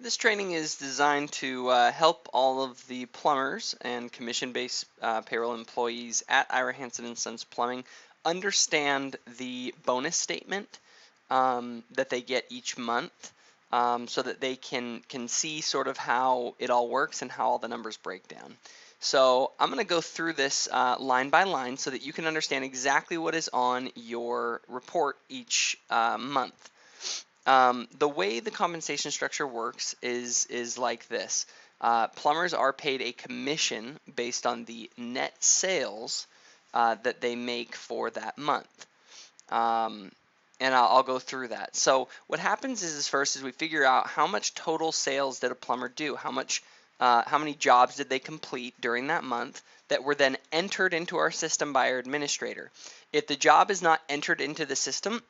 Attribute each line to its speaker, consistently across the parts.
Speaker 1: This training is designed to help all of the plumbers and commission-based payroll employees at Ira Hansen & Sons Plumbing understand the bonus statement that they get each month, so that they can see sort of how it all works and how all the numbers break down. So I'm going to go through this line by line so that you can understand exactly what is on your report each month. The way the compensation structure works is like this. Plumbers are paid a commission based on the net sales that they make for that month. And I'll go through that. So what happens is first is we figure out how much total sales did a plumber do, how many jobs did they complete during that month that were then entered into our system by our administrator. If the job is not entered into the system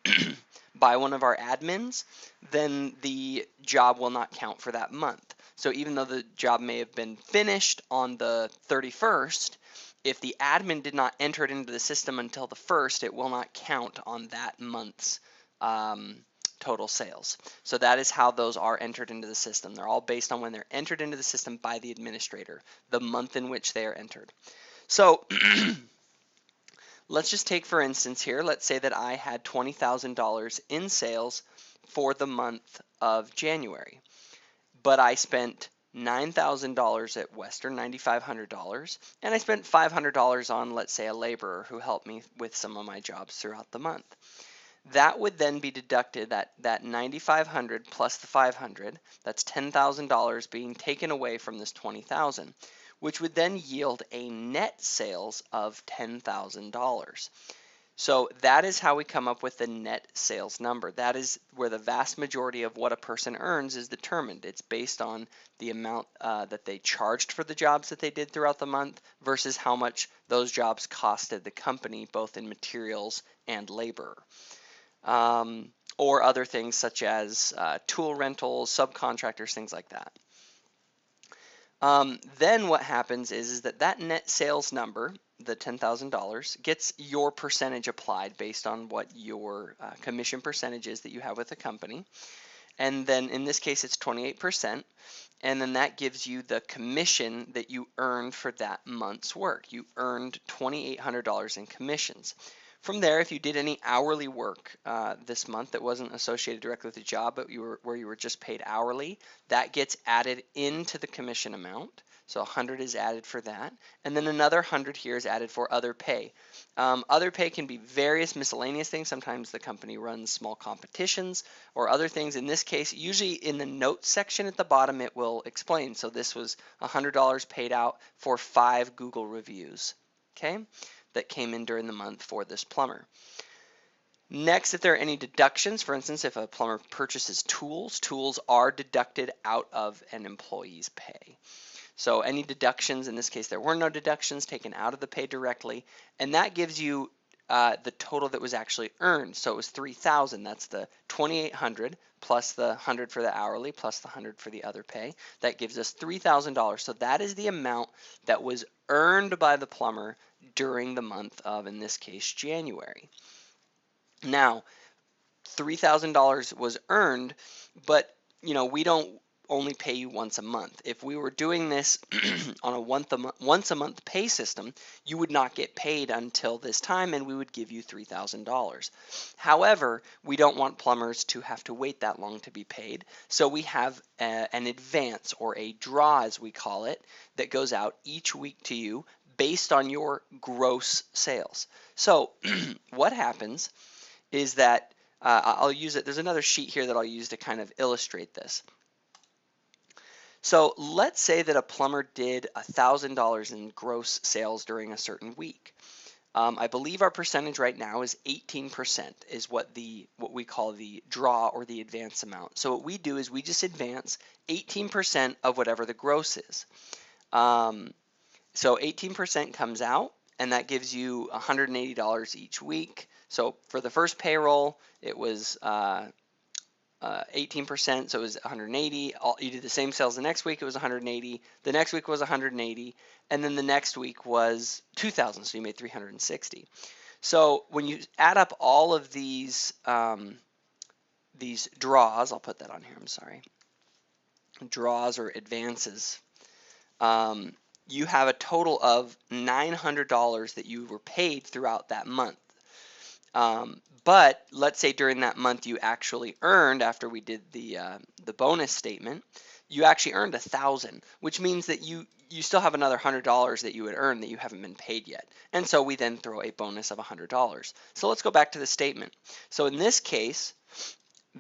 Speaker 1: by one of our admins, then the job will not count for that month. So even though the job may have been finished on the 31st, if the admin did not enter it into the system until the 1st, it will not count on that month's total sales. So that is how those are entered into the system. They're all based on when they're entered into the system by the administrator, the month in which they are entered. So let's just take, for instance, here, let's say that I had $20,000 in sales for the month of January, but I spent $9,000 at Western, $9,500, and I spent $500 on, let's say, a laborer who helped me with some of my jobs throughout the month. That would then be deducted, that $9,500 plus the $500, that's $10,000 being taken away from this $20,000, which would then yield a net sales of $10,000. So that is how we come up with the net sales number. That is where the vast majority of what a person earns is determined. It's based on the amount that they charged for the jobs that they did throughout the month versus how much those jobs costed the company, both in materials and labor. Or other things such as tool rentals, subcontractors, things like that. Then what happens is that net sales number, the $10,000, gets your percentage applied based on what your commission percentage is that you have with the company. And then in this case, it's 28%. And then that gives you the commission that you earned for that month's work. You earned $2,800 in commissions. From there, if you did any hourly work this month that wasn't associated directly with the job, but where you were just paid hourly, that gets added into the commission amount. So 100 is added for that. And then another 100 here is added for other pay. Other pay can be various miscellaneous things. Sometimes the company runs small competitions or other things. In this case, usually in the notes section at the bottom, it will explain. So this was $100 paid out for 5 Google reviews. Okay, that came in during the month for this plumber. Next, if there are any deductions, for instance, if a plumber purchases tools, tools are deducted out of an employee's pay. So any deductions, in this case there were no deductions taken out of the pay directly, and that gives you the total that was actually earned. So it was $3,000. That's the $2,800 plus the 100 for the hourly plus the 100 for the other pay. That gives us $3,000. So that is the amount that was earned by the plumber during the month of, in this case, January. Now, $3,000 was earned, but we don't only pay you once a month. If we were doing this on a once a month pay system, you would not get paid until this time, and we would give you $3,000. However, we don't want plumbers to have to wait that long to be paid, so we have an advance, or a draw as we call it, that goes out each week to you based on your gross sales. So what happens is that I'll use it. There's another sheet here that I'll use to kind of illustrate this. So let's say that a plumber did $1,000 in gross sales during a certain week. I believe our percentage right now is 18% is what we call the draw or the advance amount. So what we do is we just advance 18% of whatever the gross is. So 18% comes out, and that gives you $180 each week. So for the first payroll, it was 18%, so it was 180. You did the same sales the next week, it was 180. The next week was 180, and then the next week was 2,000, so you made 360. So when you add up all of these draws, I'll put that on here, I'm sorry. draws or advances, you have a total of $900 that you were paid throughout that month. But let's say during that month you actually earned, after we did the bonus statement, you actually earned 1,000, which means that you still have another $100 that you would earn that you haven't been paid yet. And so we then throw a bonus of $100. So let's go back to the statement. So in this case,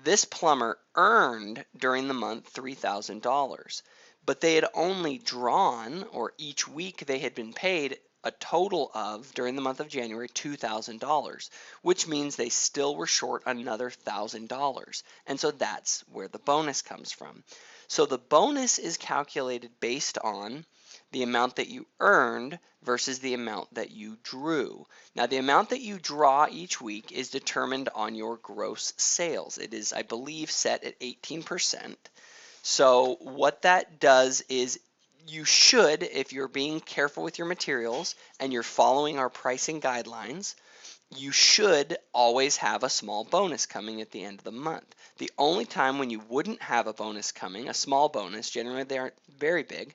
Speaker 1: this plumber earned during the month $3,000, but they had only drawn, or each week they had been paid a total of, during the month of January, $2,000, which means they still were short another $1,000. And so that's where the bonus comes from. So the bonus is calculated based on the amount that you earned versus the amount that you drew. Now, the amount that you draw each week is determined on your gross sales. It is, I believe, set at 18%. So what that does is you should, if you're being careful with your materials and you're following our pricing guidelines, you should always have a small bonus coming at the end of the month. The only time when you wouldn't have a bonus coming, a small bonus, generally they aren't very big,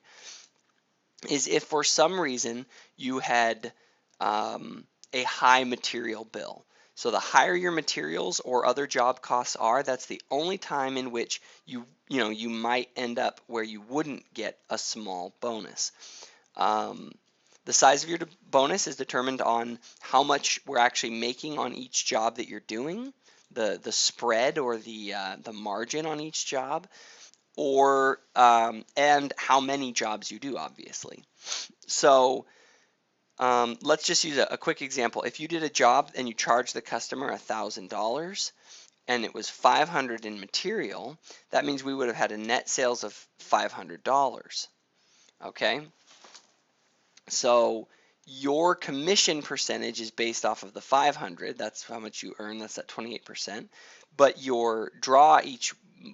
Speaker 1: is if for some reason you had a high material bill. So the higher your materials or other job costs are, that's the only time in which you might end up where you wouldn't get a small bonus. The size of your bonus is determined on how much we're actually making on each job that you're doing, the spread or the margin on each job, or and how many jobs you do, obviously. So let's just use a quick example. If you did a job and you charged the customer $1,000 and it was $500 in material, that means we would have had a net sales of $500. Okay, so your commission percentage is based off of the 500. That's how much you earn. That's at 28%. But your draw each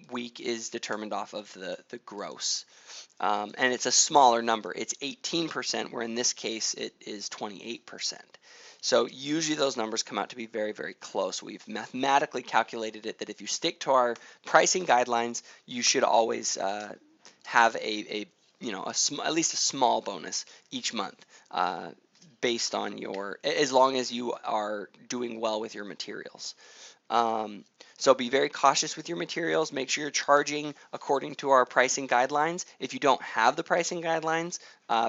Speaker 1: week is determined off of the gross. And it's a smaller number. It's 18%, where in this case it is 28%. So usually those numbers come out to be very, very close. We've mathematically calculated it that if you stick to our pricing guidelines, you should always have at least a small bonus each month, based on as long as you are doing well with your materials. So be very cautious with your materials. Make sure you're charging according to our pricing guidelines. If you don't have the pricing guidelines,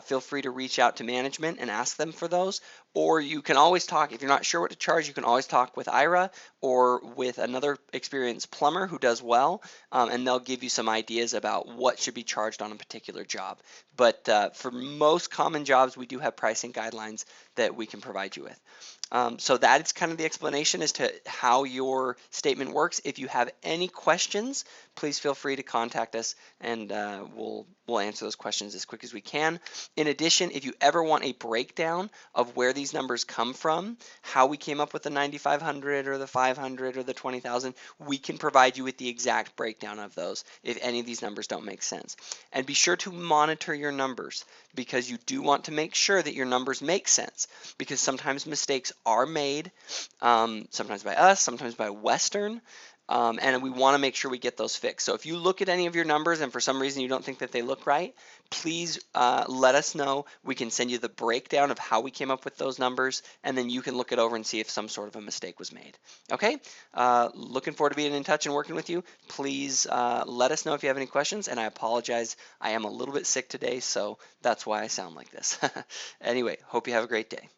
Speaker 1: feel free to reach out to management and ask them for those. Or you can always talk, if you're not sure what to charge, you can always talk with Ira or with another experienced plumber who does well, and they'll give you some ideas about what should be charged on a particular job. But for most common jobs, we do have pricing guidelines that we can provide you with. So that is kind of the explanation as to how your statement works. If you have any questions, please feel free to contact us, and we'll answer those questions as quick as we can. In addition, if you ever want a breakdown of where these numbers come from, how we came up with the 9,500 or the 500 or the 20,000, we can provide you with the exact breakdown of those if any of these numbers don't make sense. And be sure to monitor your numbers, because you do want to make sure that your numbers make sense, because sometimes mistakes are made, sometimes by us, sometimes by Western, and we want to make sure we get those fixed. So if you look at any of your numbers and for some reason you don't think that they look right, please let us know. We can send you the breakdown of how we came up with those numbers, and then you can look it over and see if some sort of a mistake was made. Okay? Looking forward to being in touch and working with you. Please let us know if you have any questions, and I apologize. I am a little bit sick today, so that's why I sound like this. Anyway, hope you have a great day.